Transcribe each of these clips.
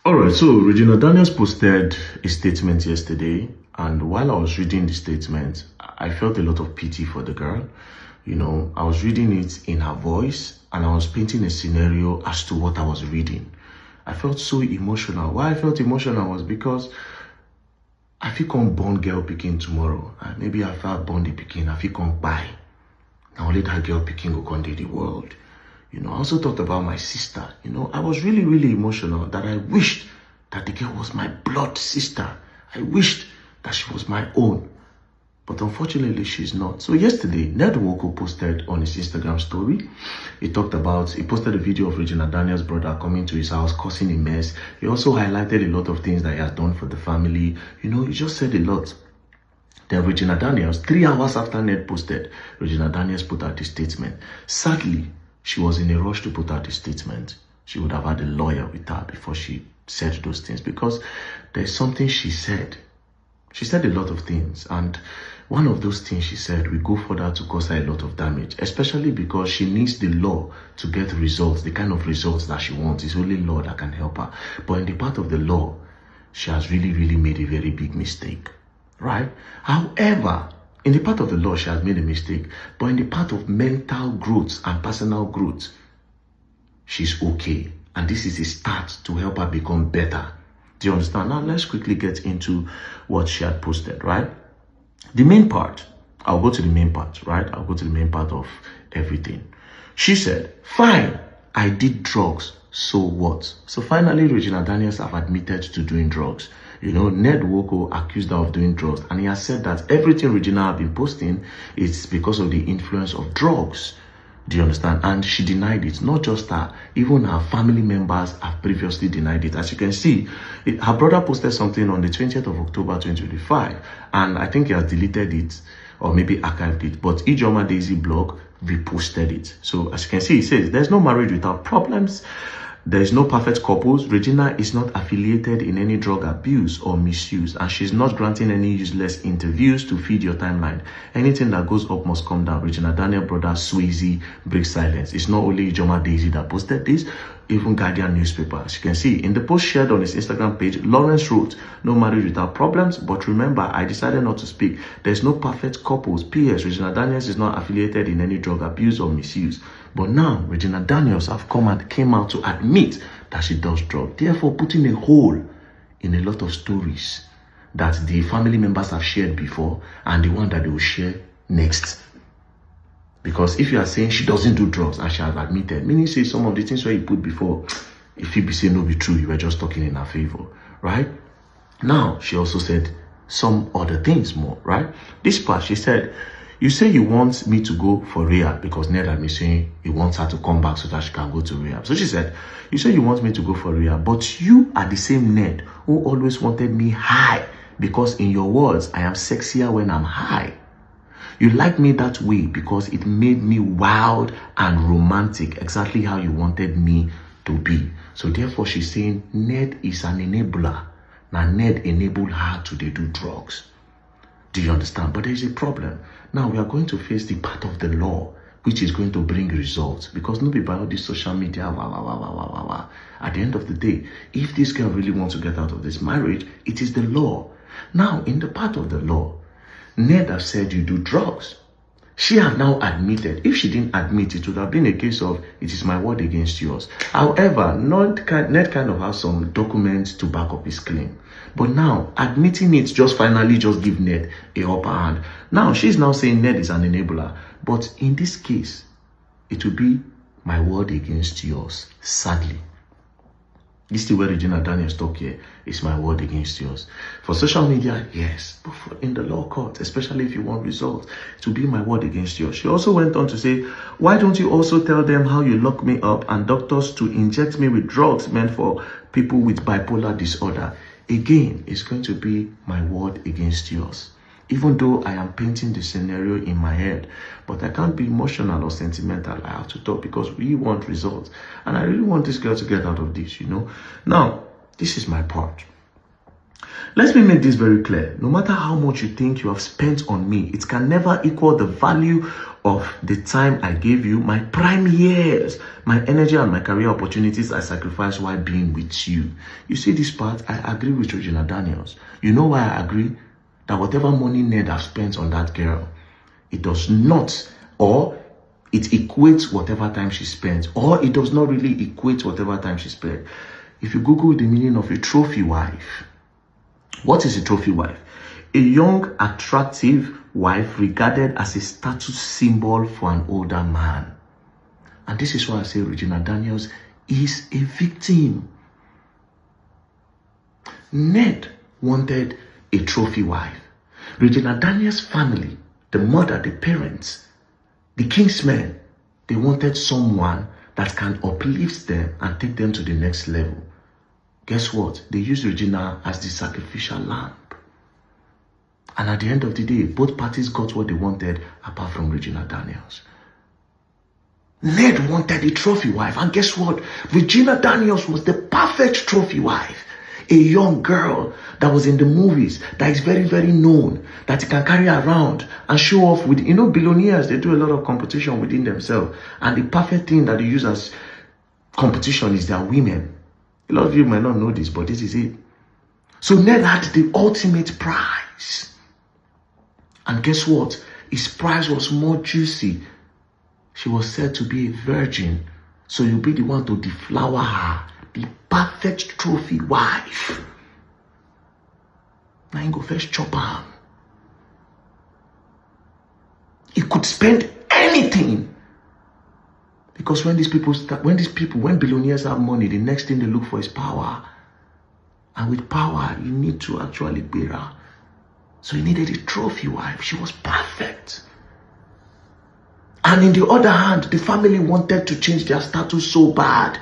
All right, so Regina Daniels posted a statement yesterday, and while I was reading the statement, I felt a lot of pity for the girl. You know, I was reading it in her voice, and I was painting a scenario as to what I was reading. I felt so emotional. Why I felt emotional was because I feel come born girl picking tomorrow, and maybe I felt born the picking, I feel come buy. Now only that girl picking go come the world. You know, I also thought about my sister. You know, I was really, really emotional that I wished that the girl was my blood sister. I wished that she was my own. But unfortunately, she's not. So yesterday, Ned Woko posted on his Instagram story. He posted a video of Regina Daniels' brother coming to his house, causing a mess. He also highlighted a lot of things that he has done for the family. You know, he just said a lot. Then Regina Daniels, 3 hours after Ned posted, Regina Daniels put out this statement. Sadly, she was in a rush to put out this statement. She would have had a lawyer with her before she said those things, because there's something she said. She said a lot of things, and one of those things she said will go further to cause her a lot of damage, especially because she needs the law to get results, the kind of results that she wants. It's only law that can help her. But in the part of the law, she has really, really made a very big mistake, right? However, in the part of the law, she has made a mistake, but in the part of mental growth and personal growth, she's okay. And this is a start to help her become better. Do you understand? Now, let's quickly get into what she had posted, right? The main part, I'll go to the main part, right? I'll go to the main part of everything. She said, fine, I did drugs, so what? So finally, Regina Daniels have admitted to doing drugs. You know, Ned Woko accused her of doing drugs, and he has said that everything Regina have been posting is because of the influence of drugs. Do you understand? And she denied it. Not just her, even her family members have previously denied it. As you can see, her brother posted something on the 20th of October 2025, and I think he has deleted it or maybe archived it. But Ijoma Daisy blog reposted it. So as you can see, it says, there's no marriage without problems. There is no perfect couples. Regina is not affiliated in any drug abuse or misuse, and she's not granting any useless interviews to feed your timeline. Anything that goes up must come down. Regina Daniel brother Swayze breaks silence. It's not only Ijoma Daisy that posted this, even Guardian newspaper. As you can see, in the post shared on his Instagram page, Lawrence wrote, no marriage without problems, but remember, I decided not to speak. There's no perfect couples. P.S. Regina Daniels is not affiliated in any drug abuse or misuse. But now, Regina Daniels have came out to admit that she does drugs, therefore putting a hole in a lot of stories that the family members have shared before and the one that they will share next. Because if you are saying she doesn't do drugs and she has admitted, meaning say some of the things where you put before, if you be saying no be true, you were just talking in her favor, right? Now, she also said some other things more, right? This part, she said, you say you want me to go for rehab, because Ned had been saying he wants her to come back so that she can go to rehab. So she said, you say you want me to go for rehab, but you are the same Ned who always wanted me high, because in your words, I am sexier when I'm high. You like me that way because it made me wild and romantic, exactly how you wanted me to be. So therefore, she's saying Ned is an enabler. Now, Ned enabled her to do drugs. Do you understand? But there's a problem. Now, we are going to face the part of the law, which is going to bring results. Because nobody by all this social media, At the end of the day, if this girl really wants to get out of this marriage, it is the law. Now, in the part of the law, Ned has said you do drugs. She has now admitted. If she didn't admit, it would have been a case of, it is my word against yours. However, Ned kind of has some documents to back up his claim. But now, admitting it finally give Ned a upper hand. Now, she's now saying Ned is an enabler. But in this case, it will be my word against yours, sadly. This is where Regina Daniels talk here. It's my word against yours. For social media, yes. But in the law court, especially if you want results, it will be my word against yours. She also went on to say, why don't you also tell them how you lock me up and doctors to inject me with drugs meant for people with bipolar disorder? Again, it's going to be my word against yours. Even though I am painting the scenario in my head, but I can't be emotional or sentimental. I have to talk because we want results. And I really want this girl to get out of this, you know. Now, this is my part. Let me make this very clear. No matter how much you think you have spent on me, it can never equal the value of the time I gave you, my prime years, my energy and my career opportunities I sacrificed while being with you. You see this part? I agree with Regina Daniels. You know why I agree? That whatever money Ned has spent on that girl, it does not, or it equates whatever time she spent, or it does not really equate whatever time she spent. If you Google the meaning of a trophy wife, what is a trophy wife? A young, attractive wife regarded as a status symbol for an older man. And this is why I say Regina Daniels is a victim. Ned wanted a trophy wife. Regina Daniels' family, the mother, the parents, the kingsmen, they wanted someone that can uplift them and take them to the next level. Guess what? They used Regina as the sacrificial lamb. And at the end of the day, both parties got what they wanted apart from Regina Daniels. Ned wanted a trophy wife. And guess what? Regina Daniels was the perfect trophy wife. A young girl that was in the movies, that is very, very known, that you can carry around and show off with. You know, billionaires, they do a lot of competition within themselves. And the perfect thing that they use as competition is their women. A lot of you might not know this, but this is it. So Ned had the ultimate prize. And guess what? His prize was more juicy. She was said to be a virgin. So you'll be the one to deflower her. The perfect trophy wife. Now you go first chop her. He could spend anything. Because when billionaires have money, the next thing they look for is power. And with power, you need to actually bear her. So he needed a trophy wife. She was perfect. And in the other hand, the family wanted to change their status so bad.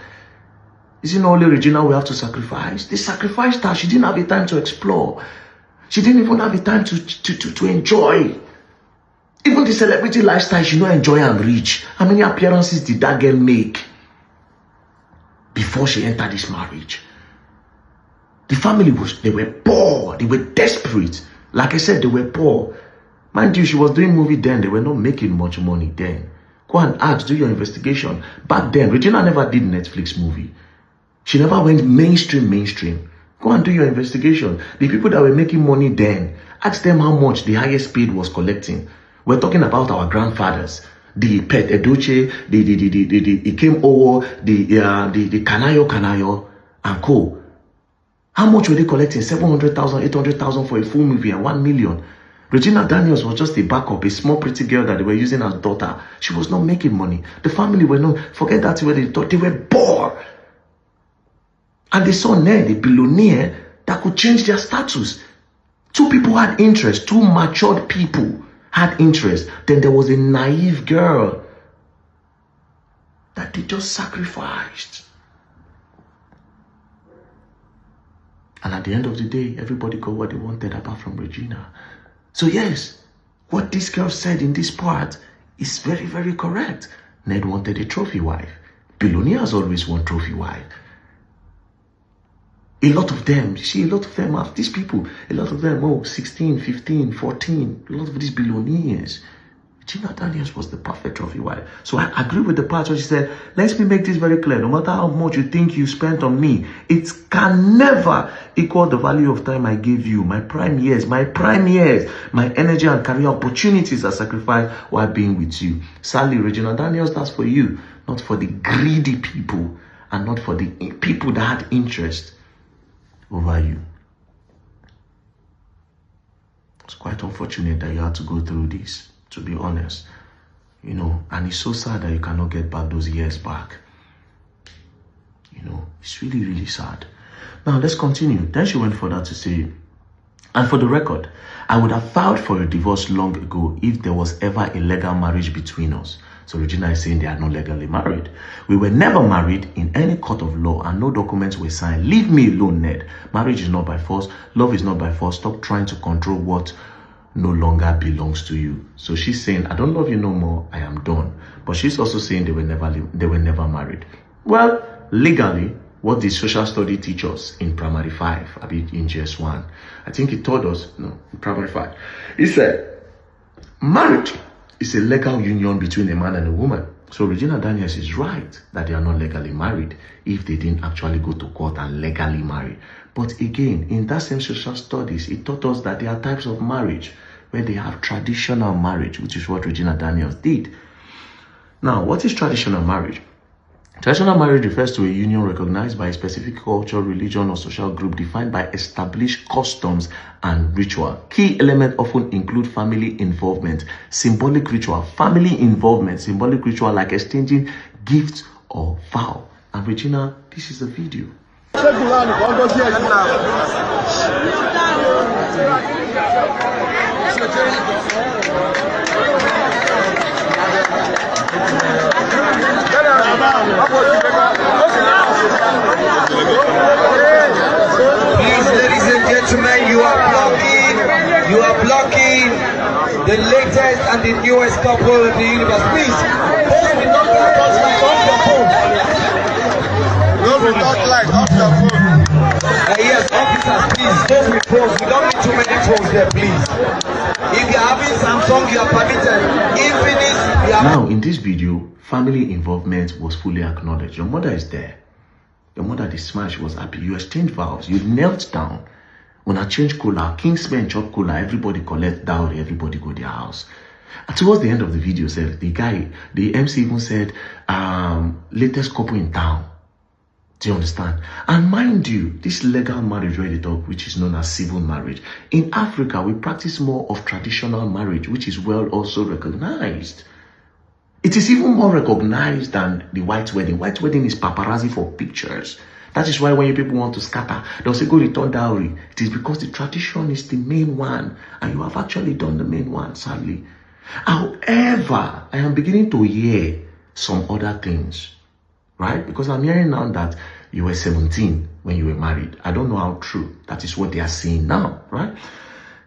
Is it not only Regina we have to sacrifice? They sacrificed her. She didn't have the time to explore. She didn't even have the time to enjoy. Even the celebrity lifestyle, she don't enjoy and reach. How many appearances did that girl make before she entered this marriage? The family they were poor. They were desperate. Like I said, they were poor. Mind you, she was doing movie then. They were not making much money then. Go and ask, do your investigation. Back then, Regina never did Netflix movie. She never went mainstream. Go and do your investigation. The people that were making money then, ask them how much the highest paid was collecting. We're talking about our grandfathers. The Pet Edoche, the Ikem Owo, the Kanayo, and co. How much were they collecting? 700,000, 800,000 for a full movie and 1 million. Regina Daniels was just a backup, a small pretty girl that they were using as daughter. She was not making money. The family were not, forget that where they thought they were bored. And they saw Ned, a billionaire, that could change their status. Two people had interest, two matured people had interest. Then there was a naive girl that they just sacrificed. And at the end of the day, everybody got what they wanted apart from Regina. So yes, what this girl said in this part is very, very correct. Ned wanted a trophy wife. Billionaires always want trophy wife. A lot of them, you see, a lot of them have these people, a lot of them, 16, 15, 14, a lot of these billionaires. Regina Daniels was the perfect trophy wife. So I agree with the part where she said, let me make this very clear. No matter how much you think you spent on me, it can never equal the value of time I gave you. My prime years, my energy and career opportunities are sacrificed while being with you. Sadly, Regina Daniels, that's for you, not for the greedy people and not for the people that had interest over you. It's quite unfortunate that you had to go through this, to be honest, you know, and it's so sad that you cannot get back those years back. You know, it's really, really sad. Now, let's continue. Then she went further to say, and for the record, I would have filed for a divorce long ago if there was ever a legal marriage between us. So Regina is saying they are not legally married. We were never married in any court of law and no documents were signed. Leave me alone, Ned. Marriage is not by force. Love is not by force. Stop trying to control what no longer belongs to you. So she's saying, I don't love you no more. I am done. But she's also saying they were never married. Well, legally, what did social study teach us in primary 5, I mean in GS1? I think it taught us, no, in primary 5. It said, marriage is a legal union between a man and a woman. So Regina Daniels is right that they are not legally married if they didn't actually go to court and legally marry. But again, in that same social studies, it taught us that there are types of marriage where they have traditional marriage, which is what Regina Daniels did. Now, what is traditional marriage? Traditional marriage refers to a union recognized by a specific culture, religion, or social group defined by established customs and ritual. Key elements often include family involvement, symbolic ritual, symbolic ritual like exchanging gifts or vow. And Regina, this is a video. Please, ladies and gentlemen, you are blocking the latest and the newest couple in the universe. Please, those with not touch light off your phone. Those with not light off your phone. Yes, officers, please, those with phones, we don't need too many phones there, please. If you're having Samsung, you are permitted. Infinix, you are... Now, in this video, family involvement was fully acknowledged. Your mother is there. Your mother, the smash, was happy. You exchanged vows. You knelt down. When I change cola, Kingsmen chop cola, everybody collect dowry, everybody go their house. And towards the end of the video, said the MC even said, latest couple in town. Do you understand? And mind you, this legal marriage where they talk, which is known as civil marriage, in Africa, we practice more of traditional marriage, which is well also recognized. It is even more recognized than the white wedding. White wedding is paparazzi for pictures. That is why when you people want to scatter, they'll say, go return dowry. It is because the tradition is the main one, and you have actually done the main one, sadly. However, I am beginning to hear some other things, right? Because I'm hearing now that you were 17 when you were married. I don't know how true. That is what they are saying now, right?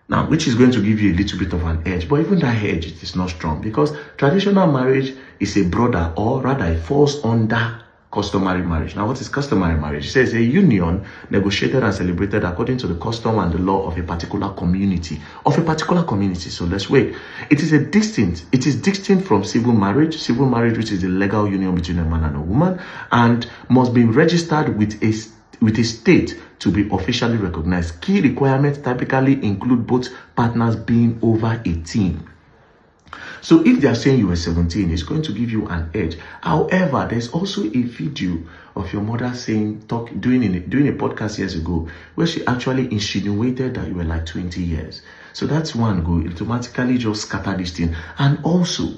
Now, which is going to give you a little bit of an edge, but even that edge, it is not strong because traditional marriage is a broader, or rather it falls under customary marriage. Now, what is customary marriage? It says a union negotiated and celebrated according to the custom and the law of a particular community. So let's wait. It is distinct from civil marriage. Civil marriage, which is a legal union between a man and a woman, and must be registered with a state to be officially recognized. Key requirements typically include both partners being over 18. So if they are saying you were 17, it's going to give you an edge. However, there's also a video of your mother saying, doing a podcast years ago, where she actually insinuated that you were like 20 years. So that's one go. It automatically just scatter this thing. And also,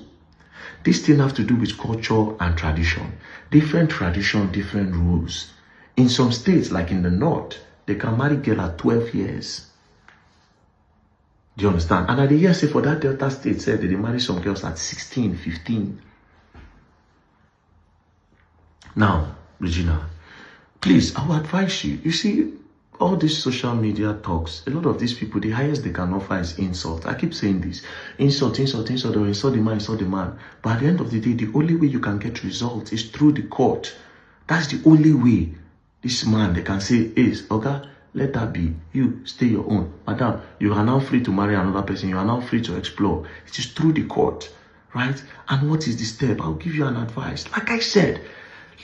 this thing have to do with culture and tradition. Different tradition, different rules. In some states, like in the north, they can marry girl at 12 years. Do you understand? And at the year, say for that Delta state, said they marry some girls at 16, 15. Now, Regina, please, I will advise you. You see, all these social media talks, a lot of these people, the highest they can offer is insult. I keep saying this. Insult, or insult the man. But at the end of the day, the only way you can get results is through the court. That's the only way. This man, they can say, is, okay, let that be. You stay your own. Madam, you are now free to marry another person. You are now free to explore. It is through the court, right? And what is the step? I'll give you an advice. Like I said,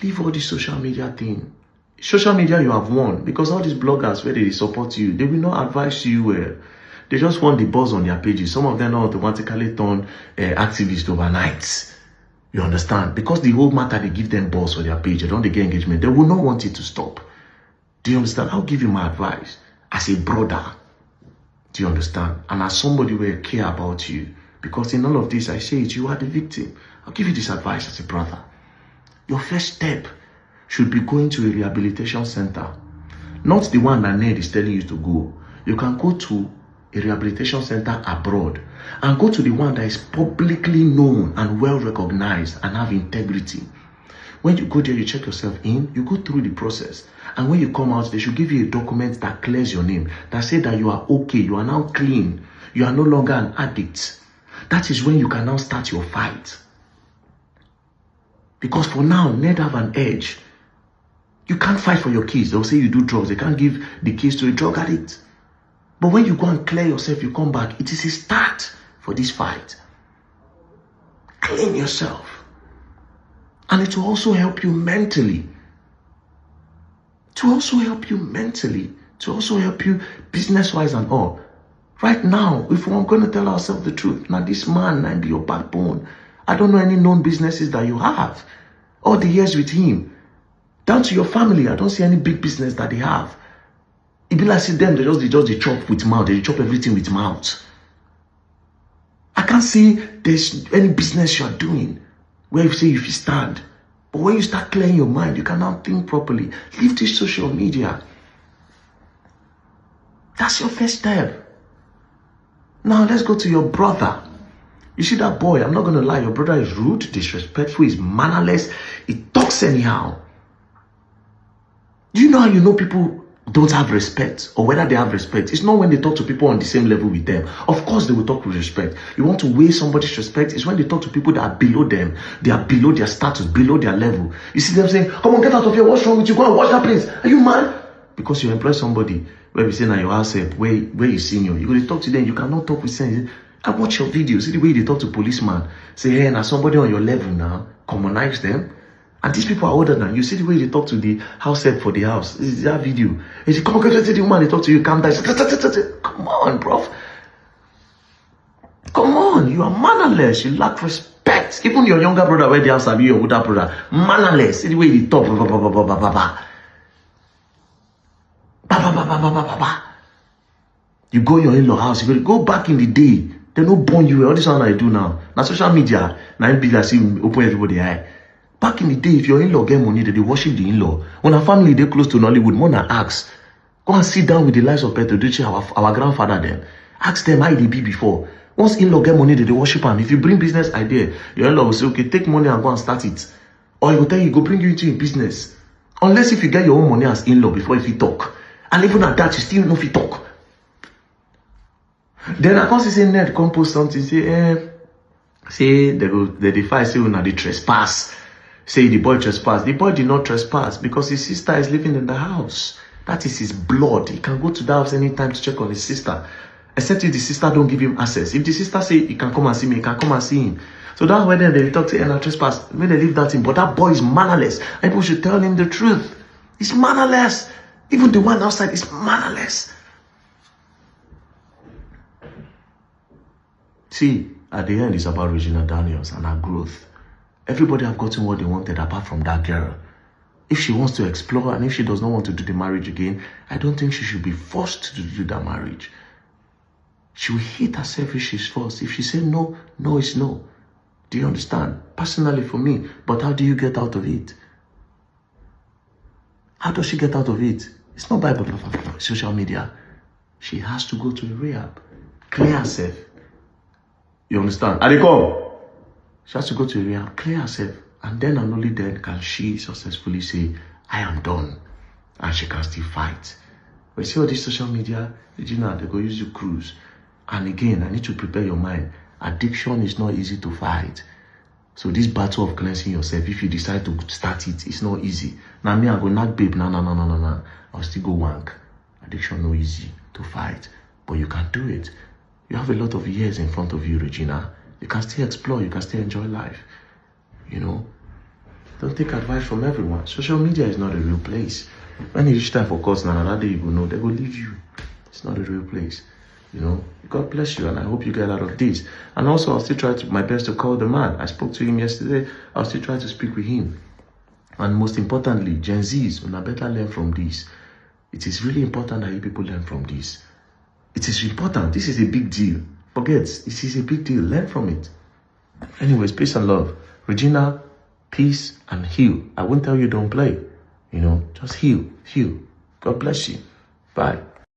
leave all this social media thing. Social media, you have won. Because all these bloggers, where they support you, they will not advise you well. They just want the buzz on their pages. Some of them are automatically turn activists overnight. You understand? Because the whole matter, they give them buzz for their page. They don't get engagement. They will not want it to stop. Do you understand? I'll give you my advice as a brother. Do you understand? And as somebody who will care about you. Because in all of this, I say it, you are the victim. I'll give you this advice as a brother. Your first step should be going to a rehabilitation center. Not the one that Ned is telling you to go. You can go to a rehabilitation center abroad and go to the one that is publicly known and well recognized and have integrity. When you go there, you check yourself in, you go through the process. And when you come out, they should give you a document that clears your name, that says that you are okay, you are now clean, you are no longer an addict. That is when you can now start your fight. Because for now, Ned have an edge. You can't fight for your kids. They'll say you do drugs. They can't give the kids to a drug addict. But when you go and clear yourself, you come back. It is a start for this fight. Clean yourself. And it will also help you mentally. To also help you mentally. To also help you business-wise and all. Right now, if we're going to tell ourselves the truth, now this man might be your backbone. I don't know any known businesses that you have. All the years with him. Down to your family, I don't see any big business that they have. It be like see them, they just chop with mouth. They chop everything with mouth. I can't see there's any business you're doing where you say if you stand. But when you start clearing your mind, you can now think properly. Leave this social media. That's your first step. Now let's go to your brother. You see that boy, I'm not going to lie, your brother is rude, disrespectful, he's mannerless, he talks anyhow. Do you know how you know people don't have respect or whether they have respect? It's not when they talk to people on the same level with them. Of course they will talk with respect. You want to weigh somebody's respect, it's when they talk to people that are below them. They are below their status, below their level. You see them saying, come on, get out of here, what's wrong with you? Go and watch that place. Are you mad? Because you employ somebody where we say now your house help, where you senior. You go to talk to them, you cannot talk with sense. I watch your videos, see the way they talk to policeman. Say, hey, now somebody on your level now, commonize them. And these people are older than you. See the way they talk to the house help for the house. This is that video. They say, come on, get to the woman, they talk to you, calm down. Come on, bro. Come on, you are mannerless. You lack respect. Even your younger brother, where they have your older brother, mannerless. See the way they talk. You go in your in-law house, you go back in the day. They don't born you. All this one I do now. Now social media, now it be like see open everybody eye. Back in the day, if your in-law get money, they worship the in-law. When a family they close to Nollywood, Mona asks, go and sit down with the lives of Petro Duce, our grandfather then. Ask them how they be before. Once in-law get money, they worship him. If you bring business idea, your in-law will say, okay, take money and go and start it. Or he will tell you, go bring you into a business. Unless if you get your own money as in-law before if you talk. And even at that, you still know if you talk. Then I can't say Ned come post something, say they fight, say when they trespass. Say the boy trespass. The boy did not trespass because his sister is living in the house. That is his blood. He can go to the house anytime to check on his sister. Except if the sister don't give him access. If the sister say he can come and see me, he can come and see him. So that's why then they talk to him and trespass. When they leave that in, but that boy is mannerless. And people should tell him the truth. He's mannerless. Even the one outside is mannerless. See, at the end, it's about Regina Daniels and her growth. Everybody have gotten what they wanted apart from that girl. If she wants to explore and if she does not want to do the marriage again, I don't think she should be forced to do that marriage. She will hate herself if she's forced. If she says no, no is no. Do you understand? Personally for me, but how do you get out of it? How does she get out of it? It's not by social media. She has to go to a rehab, clear herself. You understand? And they come. She has to go to a rehab, clear herself. And then and only then can she successfully say, I am done. And she can still fight. But you see all this social media, Regina, they go use you cruise. And again, I need to prepare your mind. Addiction is not easy to fight. So this battle of cleansing yourself, if you decide to start it, it's not easy. Now me, I go knock babe, no. I'll still go wank. Addiction no easy to fight. But you can do it. You have a lot of years in front of you, Regina. You can still explore, you can still enjoy life. You know? Don't take advice from everyone. Social media is not a real place. When you reach time for course, now another day you will know, they will leave you. It's not a real place. You know? God bless you, and I hope you get out of this. And also, I'll still try my best to call the man. I spoke to him yesterday. I'll still try to speak with him. And most importantly, Gen Zs, when I better learn from this. It is really important that you people learn from this. It is important. This is a big deal. Forget, this is a big deal. Learn from it. Anyways, peace and love. Regina, peace and heal. I won't tell you don't play. You know, just heal. God bless you. Bye.